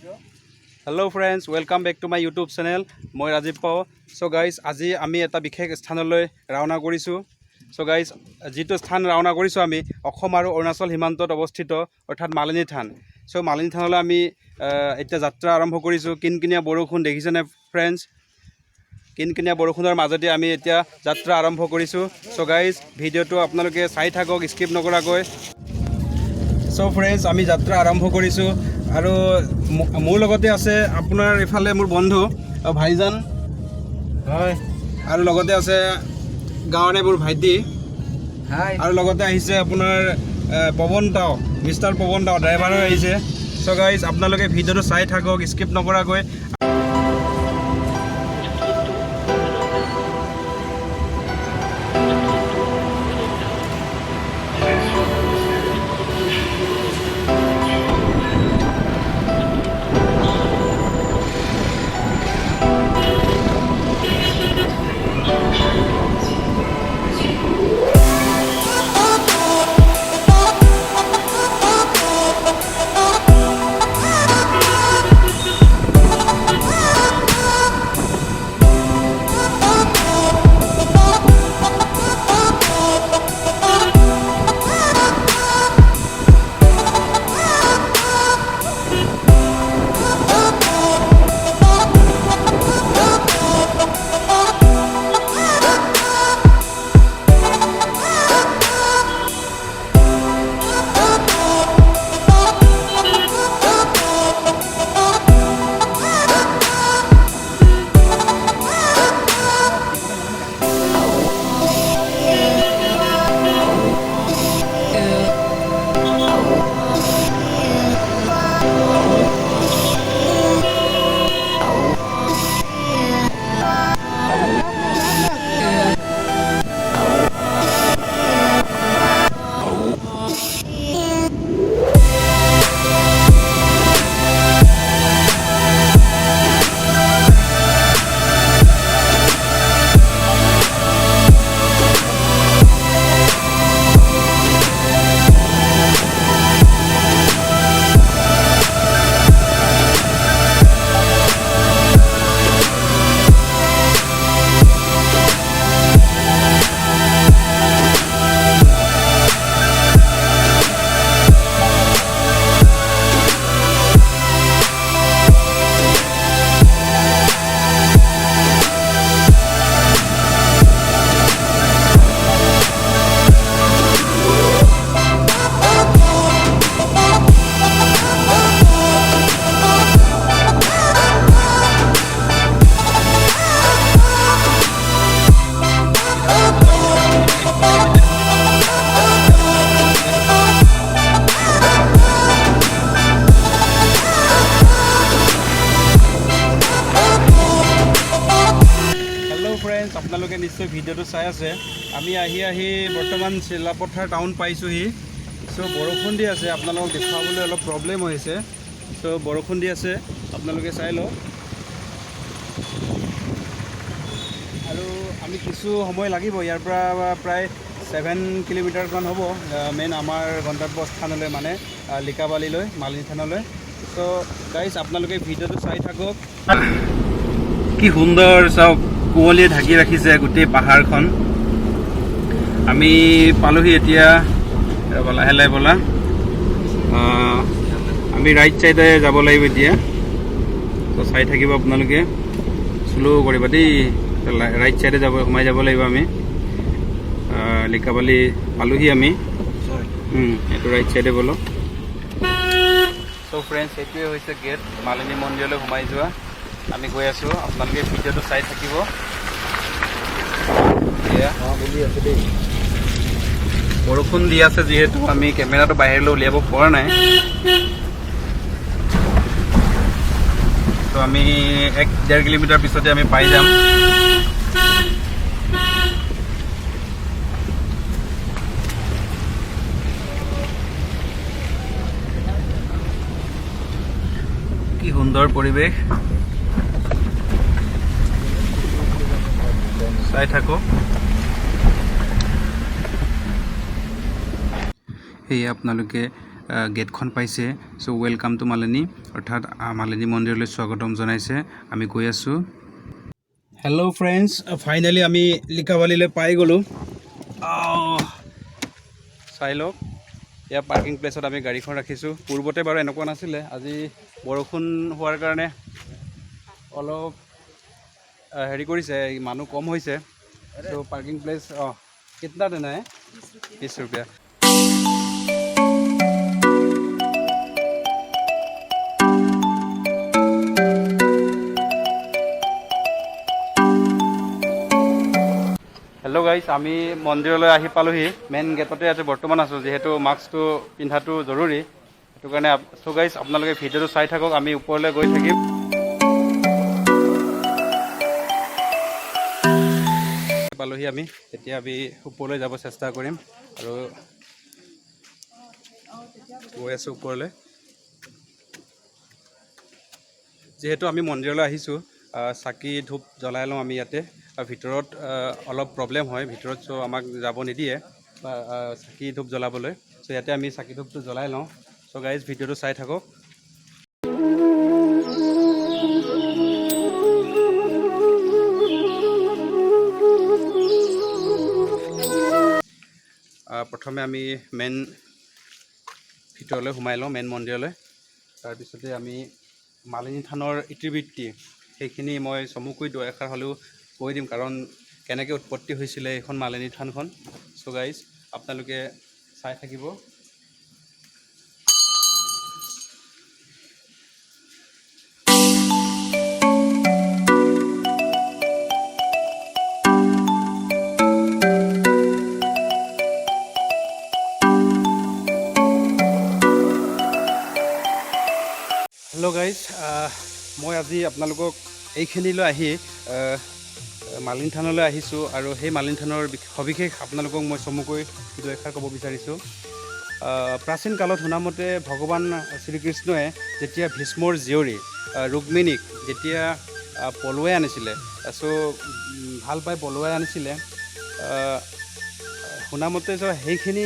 Hello friends, welcome back to my YouTube channel. Moi Rajiv Pao. So guys, আজি আমি এটা বিশেষ স্থানলৈ ৰাওনা কৰিছো. So guys, যেটো স্থান ৰাওনা কৰিছো আমি অসম আৰু অৰুণাচল সীমান্তত অৱস্থিত অৰ্থাৎ মালিনী থান. So মালিনী থানলৈ আমি এটা যাত্ৰা আৰম্ভ কৰিছো. কিনকিনিয়া বৰষুণ দেখিছেনে friends? কিনকিনিয়া বৰষুণৰ মাজতে আমি এতিয়া যাত্ৰা আৰম্ভ কৰিছো. So guys, ভিডিওটো আপোনালোকে চাই থাকক স্কিপ নকৰাকৈ. So friends, আমি যাত্ৰা আৰম্ভ কৰিছো আৰু মোৰ লগতে আছে আপোনাৰ ইফালে মোৰ বন্ধু ভাইজান হয় আৰু লগতে আছে গাঁৱৰে মোৰ ভাইটি হাই আৰু লগতে আহিছে আপোনাৰ পৱন তাও মিষ্টাৰ পৱন তাও ড্ৰাইভাৰো আহিছে. সো গাইজ আপোনালোকে ভিডিওটো চাই থাকক স্কিপ নকৰাকৈ. আপোনালোকে নিশ্চয় ভিডিওটো চাই আছে. আমি আহি বৰ্তমান চিলাপথাৰ টাউন পাইছোহি. সো বৰষুণ দি আছে, আপোনালোকক দেখাবলৈ অলপ প্ৰব্লেম হৈছে. সো বৰষুণ দি আছে, আপোনালোকে চাই লওক. আৰু আমি কিছু সময় লাগিব, ইয়াৰ পৰা প্ৰায় 7 কিলোমিটাৰমান হ'ব মেইন আমাৰ গন্তব্যস্থানলৈ, মানে লিকাবালিলৈ, মালিনী থানলৈ. সো গাইজ আপোনালোকে ভিডিওটো চাই থাকক. কি সুন্দৰ চাওক, কুঁৱলীয়ে ঢাকি ৰাখিছে গোটেই পাহাৰখন. আমি পালোহি এতিয়া, লাহে লাহে বলা. আমি ৰাইট চাইডে যাব লাগিব এতিয়া. তো চাই থাকিব আপোনালোকে, শ্ল' কৰিবা দেই. ৰাইট চাইডে সোমাই যাব লাগিব আমি. লিকাবালি পালোহি আমি, এইটো ৰাইট চাইডে বলো. চ' ফ্ৰেণ্ডছ, সেইটোৱে হৈছে গেট, মালিনী মন্দিৰলৈ সোমাই যোৱা. আমি গৈ আছোঁ, আপোনালোকে ভিডিওটো চাই থাকিব. বৰষুণ দি আছে যিহেতু আমি কেমেৰাটো বাহিৰলৈ উলিয়াব পৰা নাই. তো আমি 1-1.5 কিলোমিটাৰ পিছতে আমি পাই যাম. কি সুন্দৰ পৰিৱেশ, চাই থাকো. এই আপোনালোকে গেটখন পাইছে। চ' ৱেলকাম টু মালিনী, অৰ্থাৎ মালিনী মন্দিৰলৈ স্বাগতম জনাইছে। আমি গৈ আছোঁ। হেল্ল' ফ্ৰেণ্ডছ, ফাইনেলি আমি লিকাবালিলৈ পাই গ'লোঁ। চাই লওক, ইয়াৰ পাৰ্কিং প্লেচত আমি গাড়ীখন ৰাখিছোঁ। পূৰ্বতে বাৰু এনেকুৱা নাছিলে, আজি বৰষুণ হোৱাৰ কাৰণে অলপ হেৰি কৰিছে, মানুহ কম হৈছে। চ' পাৰ্কিং প্লেচ কিतना দেনা है? 20 रुपया। হেল্ল' গাইজ, আমি মন্দিৰলৈ আহি পালোহি। মেইন গেটতে ইয়াতে বৰ্তমান আছোঁ, যিহেতু মাস্কটো পিন্ধাটো জৰুৰী। সেইটো কাৰণে চ' গাইজ আপোনালোকে ভিডিঅ'টো চাই থাকক, আমি ওপৰলৈ গৈ থাকিম। পালোহি আমি, এতিয়া আমি ওপৰলৈ যাব চেষ্টা কৰিম আৰু গৈ আছোঁ ওপৰলৈ। যিহেতু আমি মন্দিৰলৈ আহিছোঁ, চাকি ধূপ জ্বলাই লওঁ আমি ইয়াতে। ভিতৰত অলপ প্ৰব্লেম হয় ভিতৰত, চ' আমাক যাব নিদিয়ে চাকি ধূপ জ্বলাবলৈ। চ' ইয়াতে আমি চাকি ধূপটো জ্বলাই লওঁ। চ' গাইজ ভিডিঅ'টো চাই থাকক। প্ৰথমে আমি মেইন ভিতৰলৈ সোমাই লওঁ, মেইন মন্দিৰলৈ। তাৰপিছতে আমি মালিনী থানৰ ইতিবৃত্তি সেইখিনি মই চমুকৈ দুআষাৰ হ'লেও কৈ দিম, কাৰণ কেনেকৈ উৎপত্তি হৈছিলে এইখন মালিনী থানখন। চ' গাইজ আপোনালোকে চাই থাকিব। হেল্ল' গাইজ, মই আজি আপোনালোকক এইখিনিলৈ আহি মালিনী থানলৈ আহিছোঁ, আৰু সেই মালিনী থানৰ সবিশেষ আপোনালোকক মই চমুকৈ দুআষাৰ ক'ব বিচাৰিছোঁ। প্ৰাচীন কালত শুনামতে ভগৱান শ্ৰীকৃষ্ণই যেতিয়া ভীষ্মৰ জীয়ৰী ৰুক্মিণীক যেতিয়া পলুৱাই আনিছিলে, চ' ভাল পাই পলুৱাই আনিছিলে, শুনামতে সেইখিনি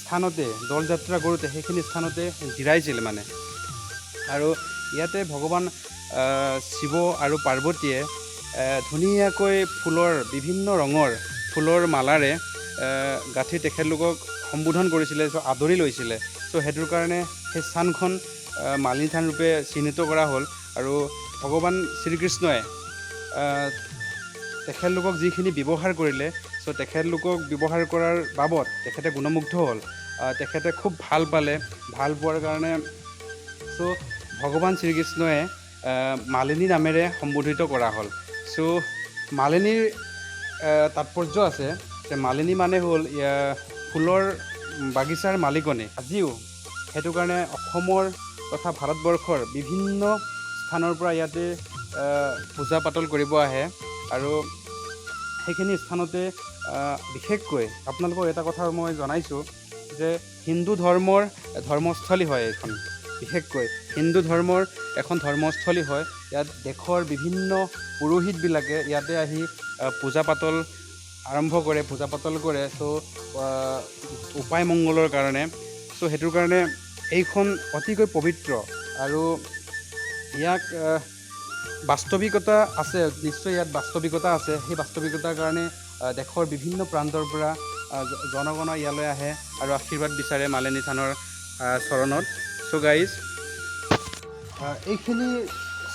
স্থানতে দৌল যাত্ৰা কৰোঁতে সেইখিনি স্থানতে জিৰাইছিলে মানে। আৰু ইয়াতে ভগৱান শিৱ আৰু পাৰ্বতীয়ে ধুনীয়াকৈ বিভিন্ন ৰঙৰ ফুলৰ মালাৰে গাঁঠি তেখেতলোকক সম্বোধন কৰিছিলে, চ' আদৰি লৈছিলে। চ' সেইটোৰ কাৰণে সেই স্থানখন মালিনী থান ৰূপে চিহ্নিত কৰা হ'ল। আৰু ভগৱান শ্ৰীকৃষ্ণই তেখেতলোকক যিখিনি ব্যৱহাৰ কৰিলে, চ' তেখেতলোকক ব্যৱহাৰ কৰাৰ বাবদ তেখেতে গুণমুগ্ধ হ'ল। তেখেতে খুব ভাল পালে, ভাল পোৱাৰ কাৰণে চ' ভগৱান শ্ৰীকৃষ্ণই মালিনী নামেৰে সম্বোধিত কৰা হ'ল। চ' মালিনীৰ তাৎপৰ্য আছে যে মালিনী মানে হ'ল ফুলৰ বাগিচাৰ মালিকনী। আজিও সেইটো কাৰণে অসমৰ তথা ভাৰতবৰ্ষৰ বিভিন্ন স্থানৰ পৰা ইয়াতে পূজা পাতল কৰিব আহে। আৰু সেইখিনি স্থানতে বিশেষকৈ আপোনালোকক এটা কথা মই জনাইছোঁ যে হিন্দু ধৰ্মৰ ধৰ্মস্থলী হয় এইখন। বিশেষকৈ হিন্দু ধৰ্মৰ এখন ধৰ্মস্থলী হয়। ইয়াত দেশৰ বিভিন্ন পুৰোহিতবিলাকে ইয়াতে আহি পূজা পাতল আৰম্ভ কৰে, পূজা পাতল কৰে। চ' উপায় মংগলৰ কাৰণে। চ' সেইটোৰ কাৰণে এইখন অতিকৈ পবিত্ৰ, আৰু ইয়াক বাস্তৱিকতা আছে, নিশ্চয় ইয়াত বাস্তৱিকতা আছে। সেই বাস্তৱিকতাৰ কাৰণে দেশৰ বিভিন্ন প্ৰান্তৰ পৰা জনগণ ইয়ালৈ আহে আৰু আশীৰ্বাদ বিচাৰে মালিনী থানৰ চৰণত। চ' গাইজ এইখিনি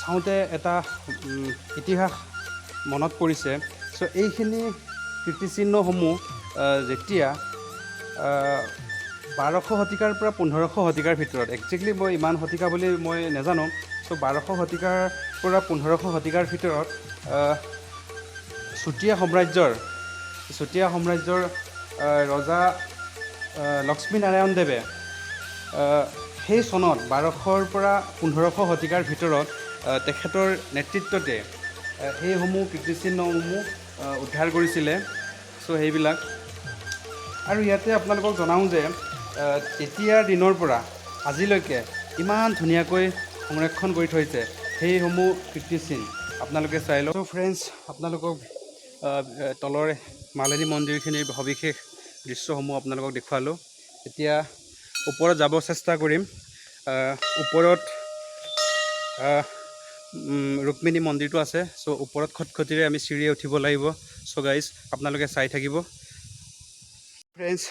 চাওঁতে এটা ইতিহাস মনত পৰিছে। চ' এইখিনি কীৰ্তিচিহ্নসমূহ যেতিয়া 1200 শতিকাৰ পৰা 1500 শতিকাৰ ভিতৰত, একজেক্টলি মই ইমান শতিকা বুলি মই নাজানো। চ' 1200 শতিকাৰ পৰা 1500 শতিকাৰ ভিতৰত চুতীয়া সাম্ৰাজ্যৰ ৰজা লক্ষ্মীনাৰায়ণ দেৱে সেই চনত 1200ৰ পৰা 1500 শতিকাৰ ভিতৰত তেখেতৰ নেতৃত্বতে সেইসমূহ কীৰ্তিচিহ্নসমূহ উদ্ধাৰ কৰিছিলে। চ' সেইবিলাক, আৰু ইয়াতে আপোনালোকক জনাওঁ যে তেতিয়াৰ দিনৰ পৰা আজিলৈকে ইমান ধুনীয়াকৈ সংৰক্ষণ কৰি থৈছে সেইসমূহ কীৰ্তিচিহ্ন। আপোনালোকে চাই লওক। চ' ফ্ৰেণ্ডছ, আপোনালোকক তলৰ মালিনী মন্দিৰখিনিৰ সবিশেষ দৃশ্যসমূহ আপোনালোকক দেখুৱালোঁ। এতিয়া ওপৰত যাব চেষ্টা কৰিম। ওপৰত ৰুক্মিণী মন্দিৰটো আছে। চ' ওপৰত খটখটিৰে আমি চিৰিয়ে উঠিব লাগিব। চ' গাইজ আপোনালোকে চাই থাকিব। ফ্ৰেণ্ডছ,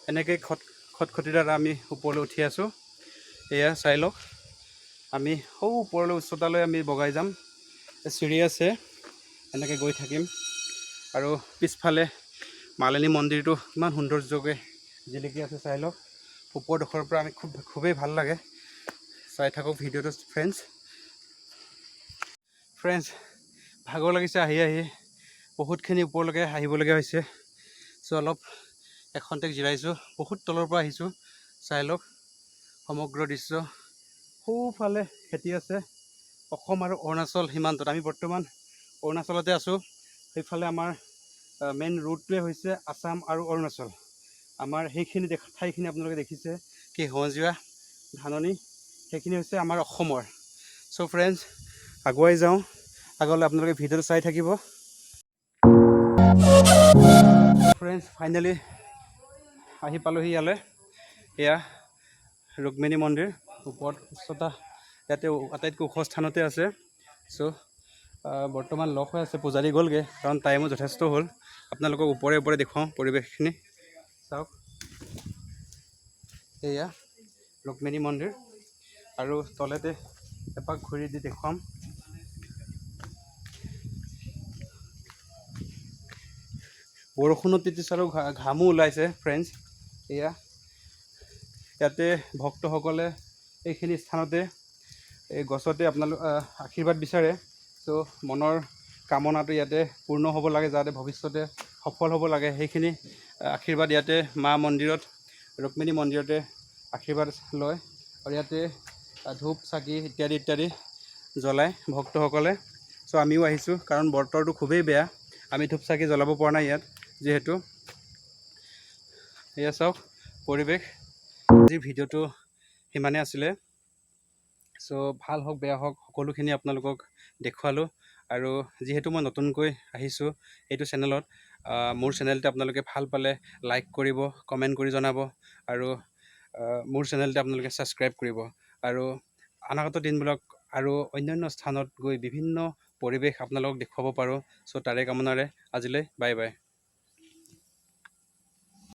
এনেকৈ খটখটিৰ দ্বাৰা আমি ওপৰলৈ উঠি আছোঁ। এয়া চাই লওক, আমি সৌ ওপৰলৈ উচ্চতালৈ আমি বগাই যাম। চিৰি আছে, এনেকৈ গৈ থাকিম। আৰু পিছফালে মালিনী মন্দিৰটো ইমান সৌন্দৰ্যকৈ জিলিকি আছে, চাই লওক। ওপৰডোখৰৰ পৰা আমি খুবেই ভাল লাগে। চাই থাকক ভিডিঅ'টো ফ্ৰেণ্ডছ, ভাগৰ লাগিছে আহি বহুতখিনি ওপৰলৈকে আহিবলগীয়া হৈছে। চ' অলপ এখন্তেক জিৰাইছোঁ। বহুত তলৰ পৰা আহিছোঁ, চাই লওক সমগ্ৰ দৃশ্য। সোঁফালে খেতি আছে, অসম আৰু অৰুণাচল সীমান্তত। আমি বৰ্তমান অৰুণাচলতে আছোঁ। সেইফালে আমাৰ মেইন ৰোডটোৱে হৈছে আছাম আৰু অৰুণাচল। আমাৰ সেইখিনি ঠাইখিনি আপোনালোকে দেখিছে কি সেউজীয়া ধাননি, সেইখিনি হৈছে আমাৰ অসমৰ। চ' ফ্ৰেণ্ডছ, আগুৱাই যাওঁ। আগলৈ আপোনালোকে ভিডিঅ'টো চাই থাকিব। ফ্ৰেণ্ডছ, ফাইনেলি আহি পালোহি ইয়ালৈ। এয়া ৰুক্মিণী মন্দিৰ, ওপৰত উচ্চতা ইয়াতে আটাইতকৈ ওখ স্থানতে আছে। চ' বৰ্তমান লগ হৈ আছে, পূজাৰী গ'লগৈ কাৰণ টাইমো যথেষ্ট হ'ল। আপোনালোকক ওপৰে দেখুৱাওঁ পৰিৱেশখিনি চাওক। এয়া ৰুক্মিণী মন্দিৰ, আৰু তলতে এপাক ঘূৰি দি দেখুৱাম। বৰষুণত তিতিছে আৰু ঘামো ওলাইছে ফ্ৰেণ্ডছ। এয়া ইয়াতে ভক্তসকলে এইখিনি স্থানতে এই গছতে আপোনালোক আশীৰ্বাদ বিচাৰে। চ' মনৰ কামনাটো ইয়াতে পূৰ্ণ হ'ব লাগে, যাতে ভৱিষ্যতে সফল হ'ব লাগে। সেইখিনি আশীৰ্বাদ ইয়াতে মা মন্দিৰত, ৰুক্মিণী মন্দিৰতে আশীৰ্বাদ লয়। আৰু ইয়াতে ধূপ চাকি ইত্যাদি জ্বলায় ভক্তসকলে। চ' আমিও আহিছোঁ কাৰণ বতৰটো খুবেই বেয়া, আমি ধূপ চাকি জ্বলাব পৰা নাই ইয়াত যিহেতু। এয়া চাওক পৰিৱেশ। আজিৰ ভিডিঅ'টো সিমানে আছিলে। চ' ভাল হওক বেয়া হওক সকলোখিনি আপোনালোকক দেখুৱালোঁ। আৰু যিহেতু মই নতুনকৈ আহিছোঁ এইটো চেনেলত, মোৰ চেনেলটো আপোনালোকে ভাল পালে লাইক কৰিব, কমেণ্ট কৰি জনাব। আৰু মোৰ চেনেলটো আপোনালোকে ছাবস্ক্ৰাইব কৰিব। আৰু অনাগত দিনবিলাক আৰু অন্যান্য স্থানত গৈ বিভিন্ন পৰিৱেশ আপোনালোকক দেখুৱাব পাৰোঁ। চ' তাৰে কামনাৰে আজিলৈ বাই বাই।